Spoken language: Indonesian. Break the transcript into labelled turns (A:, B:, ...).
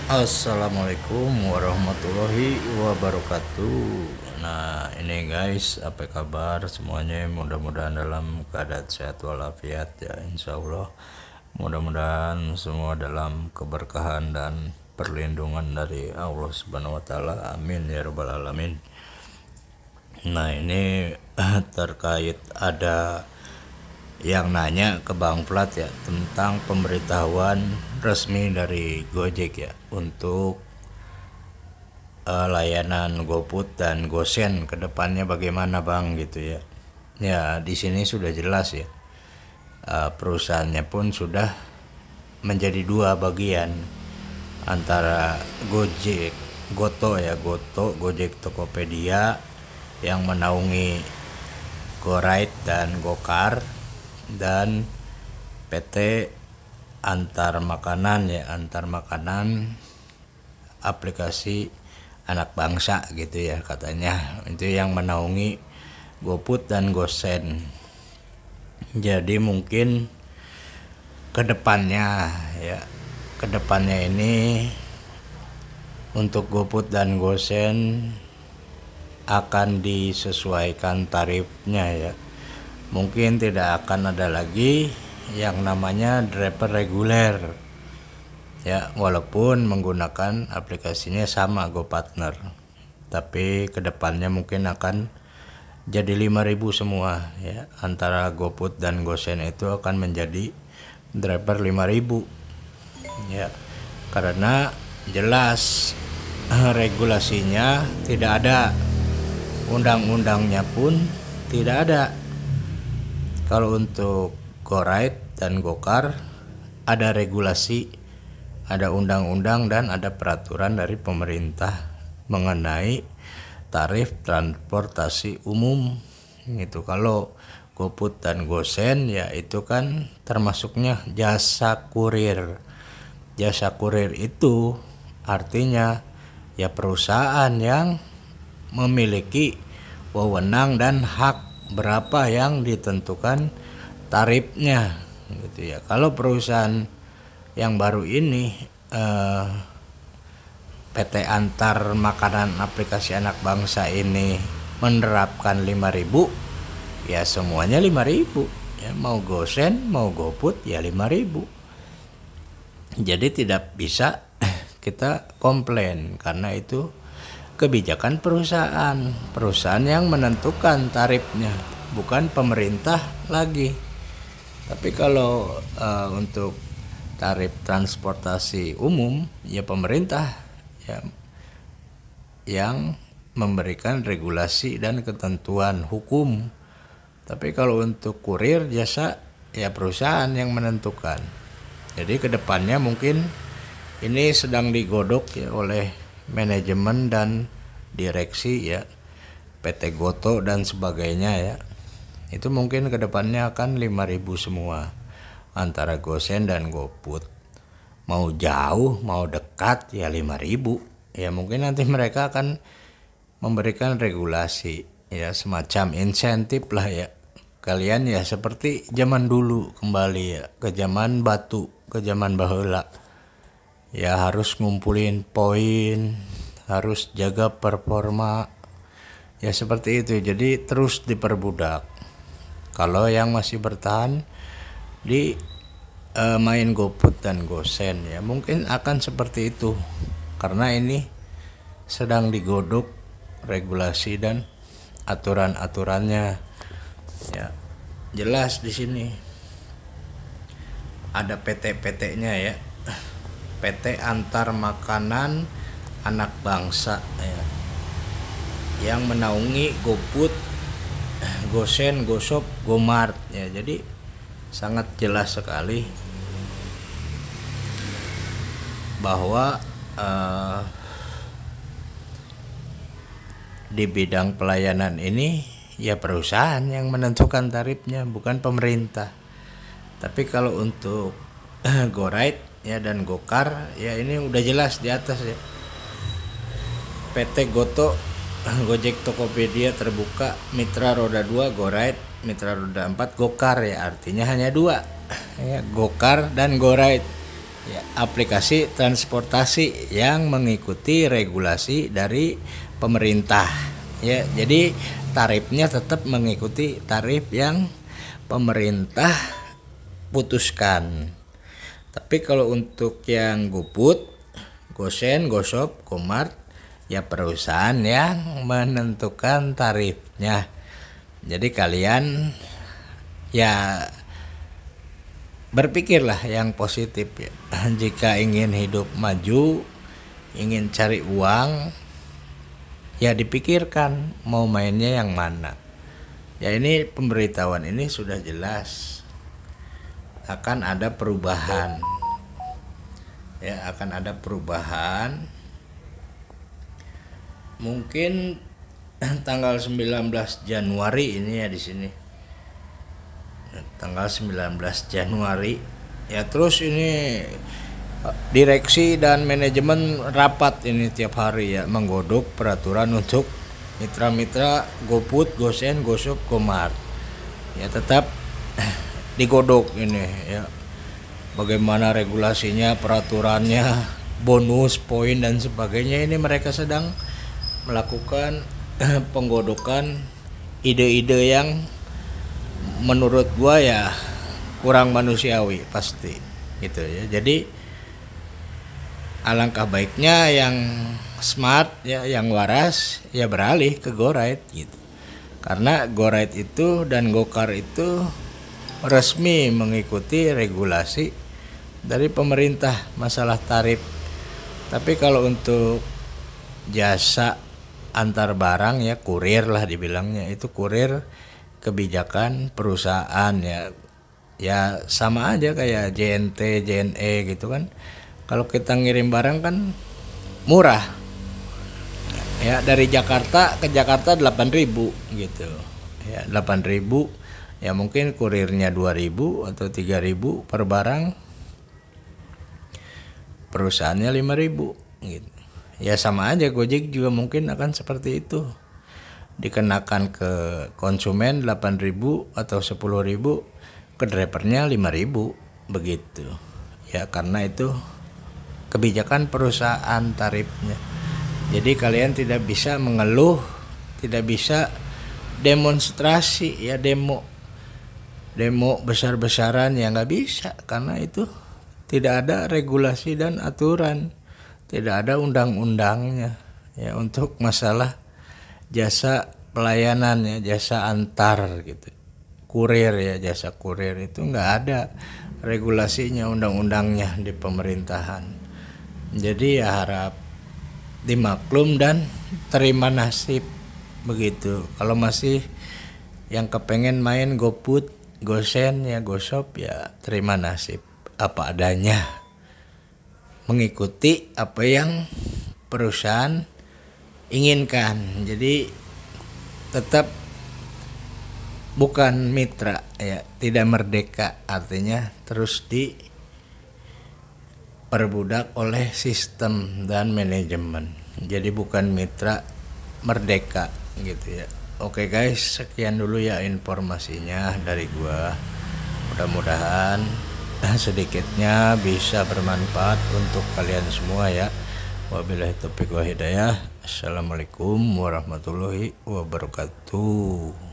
A: Assalamualaikum warahmatullahi wabarakatuh. Nah ini guys, apa kabar semuanya? Mudah-mudahan dalam keadaan sehat walafiat ya, insya Allah. Mudah-mudahan semua dalam keberkahan dan perlindungan dari Allah Subhanahu Wa Taala. Amin ya rabbal alamin. Nah ini terkait ada yang nanya ke Bang Plat ya tentang pemberitahuan resmi dari Gojek ya untuk layanan GoFood dan GoSend kedepannya bagaimana Bang gitu ya. Ya di sini sudah jelas ya, perusahaannya pun sudah menjadi dua bagian antara Gojek, Gojek Tokopedia yang menaungi GoRide dan GoCar, dan PT antar makanan aplikasi anak bangsa gitu ya katanya, itu yang menaungi GoFood dan GoSend. Jadi mungkin kedepannya ini untuk GoFood dan GoSend akan disesuaikan tarifnya ya. Mungkin tidak akan ada lagi yang namanya driver reguler ya, walaupun menggunakan aplikasinya sama GoPartner, tapi kedepannya mungkin akan jadi 5.000 semua ya. Antara GoFood dan GoSend itu akan menjadi driver 5.000 ya, karena jelas regulasinya tidak ada, undang-undangnya pun tidak ada. Kalau untuk GoRide dan GoCar ada regulasi, ada undang-undang dan ada peraturan dari pemerintah mengenai tarif transportasi umum gitu. Kalau GoFood dan GoSend ya itu kan termasuknya jasa kurir. Jasa kurir itu artinya ya perusahaan yang memiliki wewenang dan hak berapa yang ditentukan tarifnya gitu ya. Kalau perusahaan yang baru ini PT antar makanan aplikasi anak bangsa ini menerapkan 5.000 ya, semuanya 5.000 ya, mau GoSend mau GoFood ya 5.000. Jadi tidak bisa kita komplain karena itu kebijakan perusahaan yang menentukan tarifnya, bukan pemerintah lagi. Tapi kalau untuk tarif transportasi umum ya pemerintah ya yang memberikan regulasi dan ketentuan hukum. Tapi kalau untuk kurir jasa ya perusahaan yang menentukan. Jadi kedepannya mungkin ini sedang digodok ya oleh manajemen dan direksi ya, PT Goto dan sebagainya ya. Itu mungkin kedepannya akan 5.000 semua antara GoSend dan GoFood. Mau jauh mau dekat ya 5.000 ya. Mungkin nanti mereka akan memberikan regulasi ya, semacam insentif lah ya. Kalian ya seperti zaman dulu kembali ya, ke zaman batu, ke zaman baheula. Ya harus ngumpulin poin, harus jaga performa ya, seperti itu. Jadi terus diperbudak. Kalau yang masih bertahan di main GoFood dan GoSend ya mungkin akan seperti itu, karena ini sedang digodok regulasi dan aturan-aturannya ya. Jelas di sini ada PT-PT-nya ya, PT antar makanan anak bangsa ya, yang menaungi GoFood, GoSend, GoShop, GoMart ya. Jadi sangat jelas sekali bahwa di bidang pelayanan ini ya perusahaan yang menentukan tarifnya, bukan pemerintah. Tapi kalau untuk GoRide ya dan GoCar ya ini udah jelas di atas ya. PT Goto, Gojek Tokopedia terbuka, mitra roda 2 GoRide, mitra roda 4 GoCar ya, artinya hanya dua ya, GoCar dan GoRide. ya, aplikasi transportasi yang mengikuti regulasi dari pemerintah ya. Jadi tarifnya tetap mengikuti tarif yang pemerintah putuskan. Tapi kalau untuk yang GoFood, GoSend, GoShop, GoMart ya perusahaan yang menentukan tarifnya. Jadi kalian ya berpikirlah yang positif ya. Jika ingin hidup maju, ingin cari uang, ya dipikirkan mau mainnya yang mana. Ya ini pemberitahuan ini sudah jelas akan ada perubahan. Ya akan ada perubahan. Mungkin tanggal 19 Januari ini ya di sini. Tanggal 19 Januari ya, terus ini direksi dan manajemen rapat ini tiap hari ya, menggodok peraturan untuk mitra-mitra GoFood, GoSend, GoShop, GoMart ya, tetap digodok ini ya, bagaimana regulasinya, peraturannya, bonus, poin dan sebagainya. Ini mereka sedang melakukan penggodokan ide-ide yang menurut gua ya kurang manusiawi pasti gitu ya. Jadi alangkah baiknya yang smart ya, yang waras ya beralih ke GoRide gitu. Karena GoRide itu dan GoCar itu resmi mengikuti regulasi dari pemerintah masalah tarif. Tapi kalau untuk jasa antar barang ya, kurir lah dibilangnya, itu kurir kebijakan perusahaan ya. Ya sama aja kayak JNT, JNE gitu kan. Kalau kita ngirim barang kan murah. Ya dari Jakarta ke Jakarta 8.000 gitu. Ya 8.000 ya, mungkin kurirnya 2.000 atau 3.000 per barang. Perusahaannya 5.000 gitu. Ya sama aja Gojek juga mungkin akan seperti itu. Dikenakan ke konsumen 8.000 atau 10.000, ke drivernya 5.000 begitu ya, karena itu kebijakan perusahaan tarifnya. Jadi kalian tidak bisa mengeluh, tidak bisa demonstrasi ya, demo besar-besaran ya nggak bisa, karena itu tidak ada regulasi dan aturan, tidak ada undang-undangnya ya untuk masalah jasa pelayanan ya, jasa antar gitu, kurir ya, jasa kurir itu nggak ada regulasinya, undang-undangnya di pemerintahan. Jadi ya harap dimaklum dan terima nasib begitu. Kalau masih yang kepengen main GoFood, GoSend ya, GoShop ya terima nasib apa adanya, mengikuti apa yang perusahaan inginkan. Jadi tetap bukan mitra ya, tidak merdeka, artinya terus diperbudak oleh sistem dan manajemen. Jadi bukan mitra, merdeka gitu ya. Oke guys, sekian dulu ya informasinya dari gua. Mudah-mudahan sedikitnya bisa bermanfaat untuk kalian semua ya. Wabillahi taufiq wal hidayah. Assalamualaikum warahmatullahi wabarakatuh.